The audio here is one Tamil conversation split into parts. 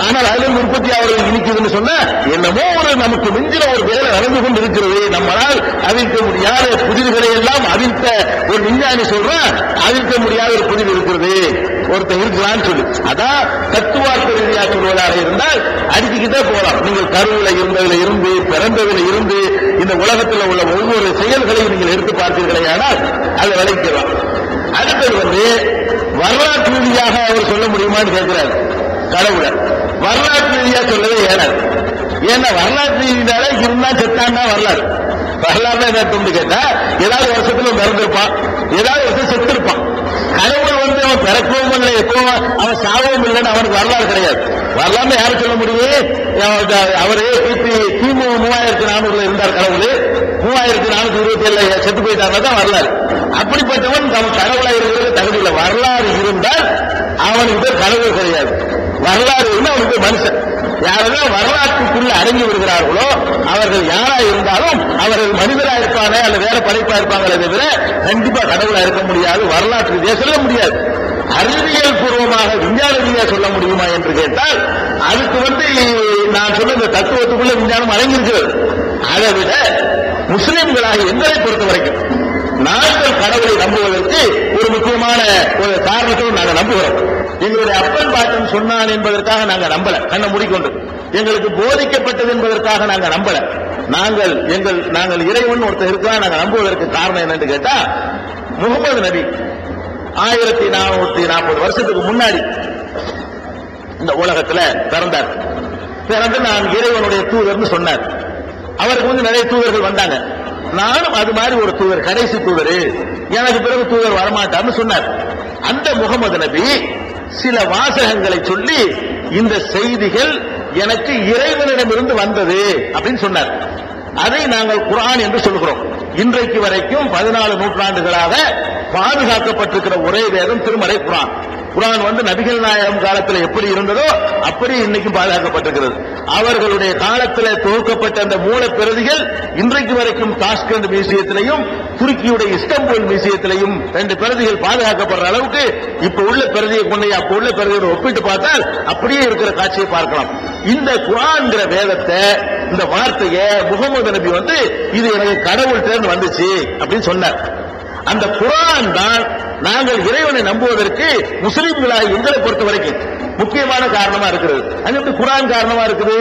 ஆனால் அதில் உற்பத்தி அவர்கள் இனிக்குதுன்னு சொன்னா என்னமோ ஒரு நமக்கு மிஞ்சின ஒரு வேலை நடந்து கொண்டு இருக்கிறது, நம்மளால் அவிழ்க்க முடியாத புதிர்களை எல்லாம் அவிழ்த்த ஒரு விஞ்ஞானி சொல்றான், அவிழ்க்க முடியாத ஒரு புதிர் இருக்கிறது ஒருத்தன் இருக்கிறான்னு சொல்லி. அதான் தத்துவார்த்த ரீதியாக சொல்வதாக இருந்தால் அடிச்சுக்கிட்டே போகலாம். நீங்கள் கருவில இருந்ததுல இருந்து பிறந்ததுல இருந்து இந்த உலகத்தில் உள்ள ஒவ்வொரு செயல்களையும் நீங்கள் எடுத்து பார்த்தீர்களே ஆனால் அதை விளைக்கலாம். அடுத்தது வரலாற்று ரீதியாக அவர் சொல்ல முடியுமான்னு கேட்கிறார். கடவுளை வரலாற்று ரீதியா சொல்லவே ஏறாது. ஏன்னா வரலாற்று ரீதியால இருந்தா செத்தான்னா வரலாறு என்ன கேட்டா ஏதாவது வருஷத்துல பிறந்திருப்பான், ஏதாவது வருஷம் செத்து இருப்பான். கடவுள் அவன் பிறக்கவும் இல்லை, எப்பவும் அவன் சாகவும் இல்லைன்னு அவனுக்கு வரலாறு கிடையாது. வரலாறு யாரும் சொல்ல முடியும்? அவரு கிமு 3400 இருந்தார் கடவுள், 3427 செத்து போயிட்டாங்க தான் வரலாறு. அப்படிப்பட்டவன் அவன் கடவுளாக இருக்கிறது தகுதி இல்லை. வரலாறு இருந்தால் அவனுக்கு பேர் கடவுள் கிடையாது. வரலாறு இருந்தால் அவனுக்கு மனுஷன். யாரெல்லாம் வரலாற்றுக்குள்ள அடங்கி வருகிறார்களோ அவர்கள் யாரா இருந்தாலும் அவர்கள் மனிதரா இருப்பானே அல்ல வேற படைப்பா இருப்பாங்களே தவிர கண்டிப்பா கடவுளா இருக்க முடியாது. வரலாற்று ரீதியாக சொல்ல முடியாது. அறிவியல் பூர்வமாக விஞ்ஞான ரீதியாக சொல்ல முடியுமா என்று கேட்டால் அதுக்கு நான் சொன்ன இந்த தத்துவத்துக்குள்ள விஞ்ஞானம் அடங்கியிருக்கிறது. அதை விட முஸ்லிம்களாக எங்களை பொறுத்த வரைக்கும் நாங்கள் கடவுளை நம்புவதற்கு ஒரு முக்கியமான ஒரு காரணத்தை நாங்கள் நம்புகிறோம். எங்களுடைய அப்பன் பாட்டன் சொன்னான் என்பதற்காக நாங்கள் நம்பல, கண்ணை மூடிக்கொண்டு. எங்களுக்கு போதிக்கப்பட்டது என்பதற்காக நாங்கள் நம்பல. நாங்கள் இறைவன் ஒருத்தர் இருக்கிறான் நாங்கள் நம்புவதற்கு காரணம் என்னன்னு கேட்டா, முகமது நபி 1440 வருஷத்துக்கு முன்னாடி இந்த உலகத்துல பிறந்தார். பிறந்து நான் இறைவனுடைய தூதர்னு சொன்னார். அவருக்கு நிறைய தூதர்கள் வந்தாங்க. நானும் அது மாதிரி ஒரு தூதர், கடைசி தூதர், எனக்கு பிறகு தூதர் வரமாட்டார்னு சொன்னார். அந்த முகமது நபி சில வாசகங்களை சொல்லி இந்த செய்திகள் எனக்கு இறைவனிடமிருந்து வந்தது அப்படின்னு சொன்னார். அதை நாங்கள் குர்ஆன் என்று சொல்கிறோம். இன்றைக்கு வரைக்கும் 14 நூற்றாண்டுகளாக பாதுகாக்கப்பட்டிருக்கிற ஒரே வேதம் திருமறை குர்ஆன். குர்ஆன் நபிகள் நாயகம் காலத்தில் எப்படி இருந்ததோ அப்படி இன்னைக்கும் பாதுகாக்கப்பட்டிருக்கிறது. அவர்களுடைய காலத்தில் தொகுக்கப்பட்ட அந்த மூல பிரதிகள் இன்றைக்கு வரைக்கும் தாஷ்கண்ட் மியூசியத்திலையும் துருக்கியுடைய இஸ்தம்பூல் மியூசியத்திலையும் 2 பிரதிகள் பாதுகாக்கப்படுற அளவுக்கு இப்ப உள்ள பிரதியை கொண்டு அப்ப உள்ள பிரதியோடு ஒப்பிட்டு பார்த்தால் அப்படியே இருக்கிற காட்சியை பார்க்கலாம். இந்த குர்ஆன்ங்கிற வேதத்தை, இந்த வார்த்தையை முகமது நபி இது எனக்கு கடவுள் தேர்ந்து வந்துச்சு அப்படின்னு சொன்னார். அந்த குர்ஆன் தான் நாங்கள் இறைவனை நம்புவதற்கு முஸ்லிம்களாக எங்களை பொறுத்த வரைக்கும் முக்கியமான காரணமா இருக்கிறது. அது எப்படி குர்ஆன் காரணமா இருக்குது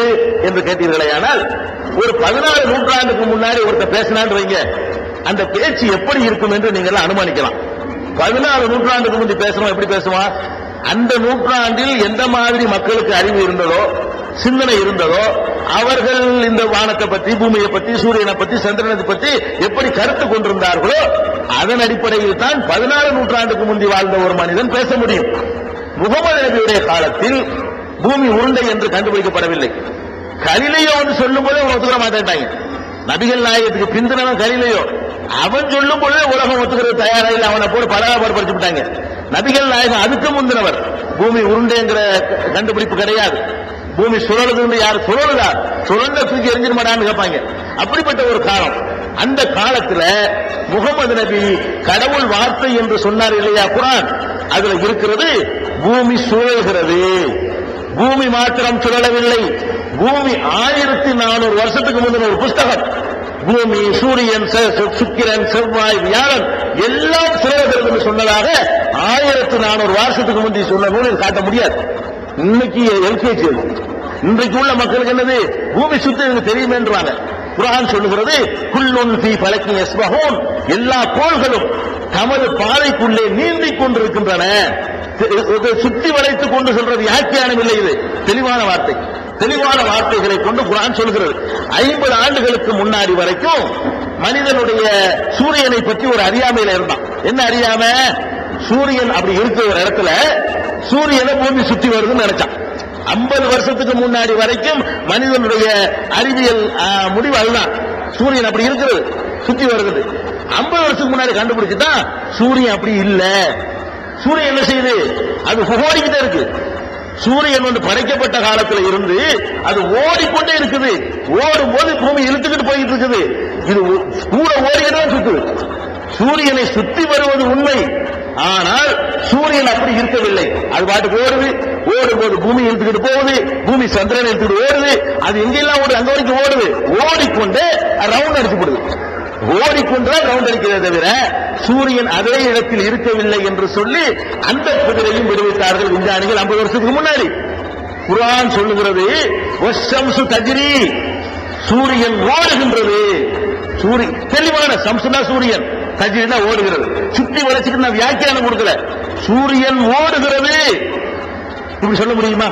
என்று கேட்டீர்களே, ஆனால் ஒரு 14 நூற்றாண்டுக்கு முன்னாடி ஒருத்தர் பேசினான்னு வைங்க, அந்த பேச்சு எப்படி இருக்கும் என்று நீங்கள் அனுமானிக்கலாம். 14 நூற்றாண்டுக்கு முந்தி பேசுறோம், எப்படி பேசுவான்? அந்த நூற்றாண்டில் எந்த மாதிரி மக்களுக்கு அறிவு இருந்ததோ, சிந்தனை இருந்ததோ, அவர்கள் இந்த வானத்தை பற்றி, பூமியை பற்றி, சூரியனை பற்றி, சந்திரனை பற்றி எப்படி கருத்து கொண்டிருந்தார்களோ அதன் அடிப்படையில் தான் 14 நூற்றாண்டுக்கு முந்தி வாழ்ந்த ஒரு மனிதன் பேச முடியும். முகமது நபியுடைய காலத்தில் பூமி உருண்டை என்று கண்டுபிடிக்கப்படவில்லை. கலிலேயோ சொல்லும் போதே ஒத்துக்கிற மாட்டேன்ட்டாங்க. நபிகள் நாயகத்துக்கு பிந்தினவன் கலிலேயோ, அவன் சொல்லும் பொழுதே உலகம் ஒத்துக்கிறது தயாராக அவனை போட்டு பலகாபாடு படிச்சு விட்டாங்க. நபிகள் நாயகம் அதுக்கு முந்தினவர். பூமி உருண்டைங்கிற கண்டுபிடிப்பு கிடையாது. பூமி சுழலுது, யார் சுழலுதா, சுழந்த தூக்கி எரிஞ்சிருமாடான்னு கேட்பாங்க. அப்படிப்பட்ட ஒரு காலம். அந்த காலத்துல முகமது நபி கடவுள் வார்த்தை என்று சொன்னார் இல்லையா குர்ஆன், அதுல இருக்கிறது பூமி சுழல்கிறது. பூமி மாத்திரம் சுழலவில்லை, பூமி 1400 வருஷத்துக்கு முந்தின ஒரு புஸ்தகம். பூமி, சூரியன், சுக்கிரன், செவ்வாய், வியாழன் எல்லாம் சுழல்கிறது சொன்னதாக 1400 வருஷத்துக்கு முந்தி சொன்ன நூலில் காட்ட முடியாது. இன்னைக்கு எல்கேஜி, இன்றைக்கு உள்ள மக்களுக்கு என்னது பூமி சுத்தி தெரியுமேன்றாங்க. குர்ஆன் சொல்லுகிறது குல்லுன் ஃபீ ஃபலக்கின் யஸ்பஹூன், எல்லா கோள்களும் தமது பாதைக்குள்ளே நீந்திக் கொண்டிருக்கின்றன. சுத்தி வளைத்துக் கொண்டு சொல்றது வியாக்கியானம் இல்லை, இது தெளிவான வார்த்தை. தெளிவான வார்த்தைகளை கொண்டு குர்ஆன் சொல்கிறது. 50 ஆண்டுகளுக்கு முன்னாடி வரைக்கும் மனிதனுடைய சூரியனை பற்றி ஒரு அறியாமையில இருந்தான். என்ன அறியாம? சூரியன் அப்படி இருக்கிற ஒரு இடத்துல சூரியனை பூமி சுத்தி வருதுன்னு நினைச்சான். 50 வருஷத்துக்கு முன்னாடி வரைக்கும் மனிதனுடைய அறிவியல் முடிவு அதுதான். சூரியன் அப்படி இருக்கிறது, சுத்தி வருகிறது. 50 வருஷத்துக்கு முன்னாடி கண்டுபிடிச்சுதான் சூரியன் அப்படி இல்ல. சூரியன் என்ன செய்யுது? அது ஓடிக்கிட்டே இருக்கு. சூரியன் படைக்கப்பட்ட காலத்தில் இருந்து அது ஓடிக்கொண்டே இருக்குது. ஓடும் போது பூமி இழுத்துக்கிட்டு போயிட்டு இருக்குது. இது கூட ஓடிக்கிட்டு சுத்துது. சூரியனை சுத்தி வருவது உண்மை, ஆனால் சூரியன் அப்படி இருக்கவில்லை. அது பாட்டுக்கு ஓடுது, ஓடும்போது பூமி இழுத்துக்கிட்டு போகுது, பூமி சந்திரன் இழுத்துக்கிட்டு ஓடுது, அது எங்கெல்லாம் ஓடுது அங்க வரைக்கும் ஓடுது, ஓடிக்கொண்டு ரவுண்ட் அடிச்சு போடுது. ஓடிக்கொண்டால் ரவுண்ட் அடிக்கிறதே தவிர சூரியன் அதே இடத்தில் இருக்கவில்லை என்று சொல்லி அந்த புதிரையும் விடுவித்தார்கள் விஞ்ஞானிகள் 50 வருஷத்துக்கு முன்னாடி. குர்ஆன் சொல்லுகிறது வஷ்ஷம்சு தஜ்ரி, சூரியன் ஓடுகின்றது. தெளிவான சம்சுனா சூரியன், தஜ்ரினா ஓடுகிறது. சுத்தி வளைச்சுட்டு நான் வியாக்கியானம் கொடுக்கல, சூரியன் ஓடுகிறது இப்படி சொல்ல முடியுமா?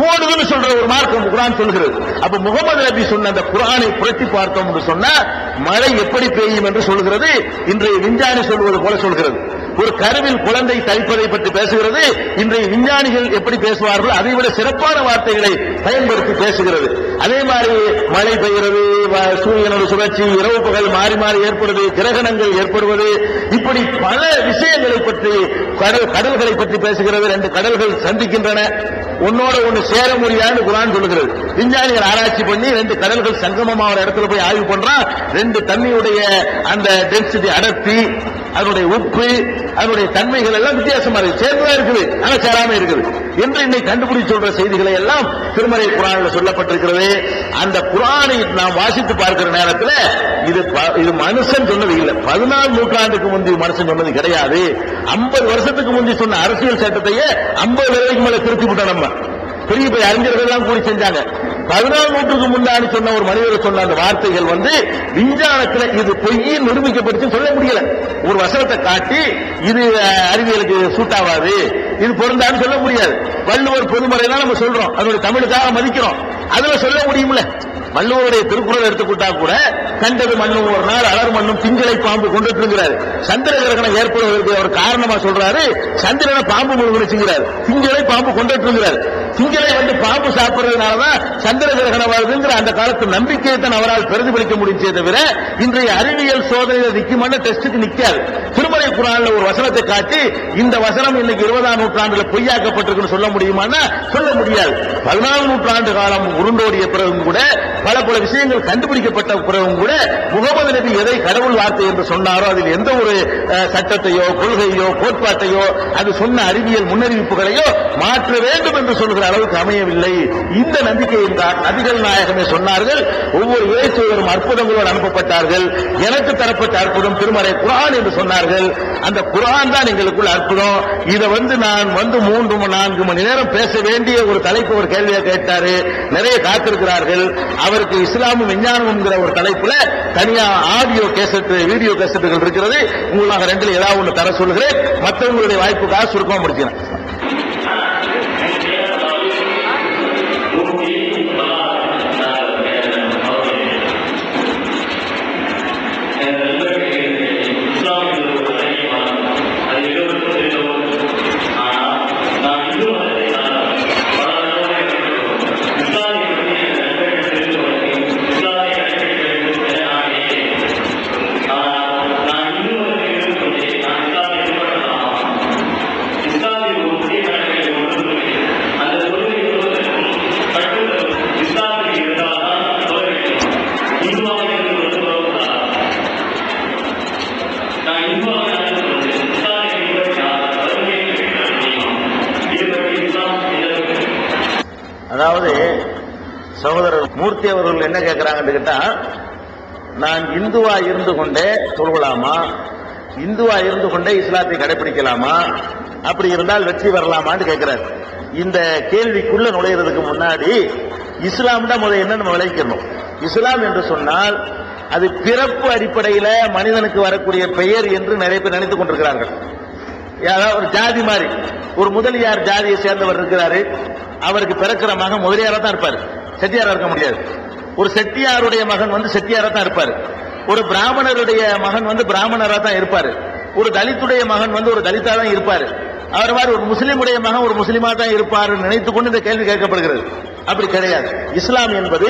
ஓடுதுன்னு சொல்ற ஒரு மார்க்கம் குர்ஆன் சொல்கிறது. அப்ப முகமது நபி சொன்ன அந்த குர்ஆனை புரட்டி பார்த்தோம் என்று சொன்னா மழை எப்படி பெய்யும் என்று சொல்கிறது. இன்றைய விஞ்ஞானி சொல்வது போல சொல்கிறது. ஒரு கருவில் குழந்தை தரிப்பதை பற்றி பேசுகிறது. இன்றைய விஞ்ஞானிகள் எப்படி பேசுவார்கள் அதை விட சிறப்பான வார்த்தைகளை பயன்படுத்தி பேசுகிறது. அதே மாதிரி மழை பெய்கிறது, சூரியனோட சுழற்சி, இரவு பகல் மாறி மாறி ஏற்படுவது, கிரகணங்கள் ஏற்படுவது, இப்படி பல விஷயங்களை பற்றி கடல்களை பற்றி பேசுகிறது. 2 கடல்கள் சந்திக்கின்றன, ஒன்னோட ஒன்று சேர முடியாது குர்ஆன் சொல்லுகிறது. விஞ்ஞானிகள் ஆராய்ச்சி பண்ணி 2 கடல்கள் சங்கமமான இடத்துல போய் ஆய்வு பண்றான். 2 தண்ணியுடைய அந்த டென்சிட்டி அடர்த்தி, அதனுடைய உப்பு, அதனுடைய தன்மைகள் எல்லாம் வித்தியாசமா இருக்கு. சேர்ந்தா இருக்குது ஆனா சேராம இருக்குது என்று இன்னைக்கு கண்டுபிடிச்சு சொல்ற செய்திகளை எல்லாம் திருமறை குர்ஆனில் சொல்லப்பட்டிருக்கிறது. அந்த குர்ஆனை நாம் வாசித்து பார்க்கிற நேரத்தில் இது மனுஷன் சொன்னது இல்லை. 14 நூற்றாண்டுக்கு முந்தைய மனுஷன் சொன்னது கிடையாது. 50 வருஷத்துக்கு முந்தி சொன்ன அரசியல் சட்டத்தையே 50 வரைக்கும் மேல திருத்தி விட்டோம். நம்ம பெரிய பெரிய அறிஞர்கள் எல்லாம் கூடி செஞ்சாங்க. 14 நூற்றுக்கு முன்னாடி சொன்ன ஒரு மனிதர் சொன்ன அந்த வார்த்தைகள் விஞ்ஞானத்தில் இது பொய்யை நிரூபிக்கப்பட்டு சொல்ல முடியல. ஒரு வசனத்தை காட்டி இது அறிவியலுக்கு சூட்டாவாது, இது பொருந்தான்னு சொல்ல முடியாது. வள்ளுவர் பொதுமறைதான் நம்ம சொல்றோம், அதனுடைய தமிழுக்காக மதிக்கிறோம், அதுல சொல்ல முடியும்ல. வள்ளுவருடைய திருக்குறள் எடுத்துக்கிட்டா கூட கண்டது மண்ணும் ஒரு நாள் அலர் மண்ணும் திங்களை பாம்பு கொண்டுட்டு இருக்கிறார். சந்திர கிரகணம் ஏற்படுவதற்கு அவர் காரணமா சொல்றாரு, சந்திரனை பாம்பு முழுங்குறாரு, திங்களை பாம்பு கொண்டுட்டு இருக்கிறார். திங்களை பாம்பு சாப்பிடுறதுனாலதான் சந்திர கிரகணம் வருதுங்கிற அந்த காலத்து நம்பிக்கையை தான் அவரால் பிரதிபலிக்க முடிஞ்சே தவிர இன்றைய அறிவியல் சோதனையில் நிற்குமான டெஸ்டுக்கு நிற்காது. திருமறை குர்ஆன்ல ஒரு வசனத்தை காட்டி இந்த வசனம் இன்னைக்கு 20ஆம் நூற்றாண்டுல பொய்யாக்கப்பட்டிருக்குன்னு சொல்ல முடியுமான்னா சொல்ல முடியாது. 14 நூற்றாண்டு காலம் உருண்டோடிய பிறகும் கூட பல விஷயங்கள் கண்டுபிடிக்கப்பட்ட பிறகும் கூட முகமது நபி எதை கடவுள் வார்த்தை என்று சொன்னாரோ அதில் எந்த ஒரு சட்டத்தையோ கொள்கையோ கோட்பாட்டையோ அது சொன்ன அறிவியல் முன்னறிவிப்புகளையோ மாற்ற வேண்டும் என்று சொல்கிற அளவுக்கு அமையவில்லை. இந்த நம்பிக்கை என்றால் நபிகள் நாயகமே சொன்னார்கள், ஒவ்வொரு இறைச்செய்வரும் அற்புதங்களோடு அனுப்பப்பட்டார்கள், எனக்கு தரப்பட்ட அற்புதம் திருமறை குர்ஆன் என்று சொன்னார்கள். அந்த குர்ஆன் தான் எங்களுக்குள்ள அற்புதம். இதை நான் 3-4 மணி நேரம் பேச வேண்டிய ஒரு தலைப்பு ஒரு கேள்வியை கேட்டாரு. நிறைய காத்திருக்கிறார்கள். அவருக்கு இஸ்லாமும் விஞ்ஞானம் ஒரு தலைப்புல தனியா ஆடியோ கேசட் வீடியோ கேசட்டுகள் இருக்கிறது. உங்களுக்கு 2ல ஏதாவது ஒன்று தர சொல்லுகிறேன். மற்றவங்களுடைய வாய்ப்புக்காக சுருக்கமா முடிக்கிறேன். அதாவது சகோதரர் மூர்த்தி அவர்கள் என்ன கேட்கிறாங்கன்னு கேட்டா, நான் இந்துவா இருந்து கொண்டே தொழுகலாமா, இந்துவா இருந்து கொண்டே இஸ்லாத்தை கடைபிடிக்கலாமா, அப்படி இருந்தால் வெற்றி வரலாமான்னு கேட்கிறார். இந்த கேள்விக்குள்ள நுழையிறதுக்கு முன்னாடி இஸ்லாம் தான் முதல்ல என்ன நம்ம விளைவிக்கணும். இஸ்லாம் என்று சொன்னால் அது பிறப்பு அடிப்படையில் மனிதனுக்கு வரக்கூடிய பெயர் என்று நிறைய பேர் நினைத்துக் கொண்டிருக்கிறார்கள். யாராவது ஒரு ஜாதி மாதிரி ஒரு முதலியார் ஜாதியை சேர்ந்தவர் இருக்கிறாரு, அவருக்கு பிறக்கிற மகன் முதலியாரா தான் இருப்பாரு, செட்டியாரா இருக்க முடியாது. ஒரு செட்டியாருடைய மகன் செட்டியாரா தான் இருப்பாரு. ஒரு பிராமணருடைய மகன் பிராமணரா தான் இருப்பாரு. ஒரு தலித்துடைய மகன் ஒரு தலித்தா தான் இருப்பாரு. அவர் மாதிரி ஒரு முஸ்லீமுடைய மகன் ஒரு முஸ்லீமா தான் இருப்பாரு நினைத்துக் கொண்டு இந்த கேள்வி கேட்கப்படுகிறது. அப்படி கிடையாது. இஸ்லாம் என்பது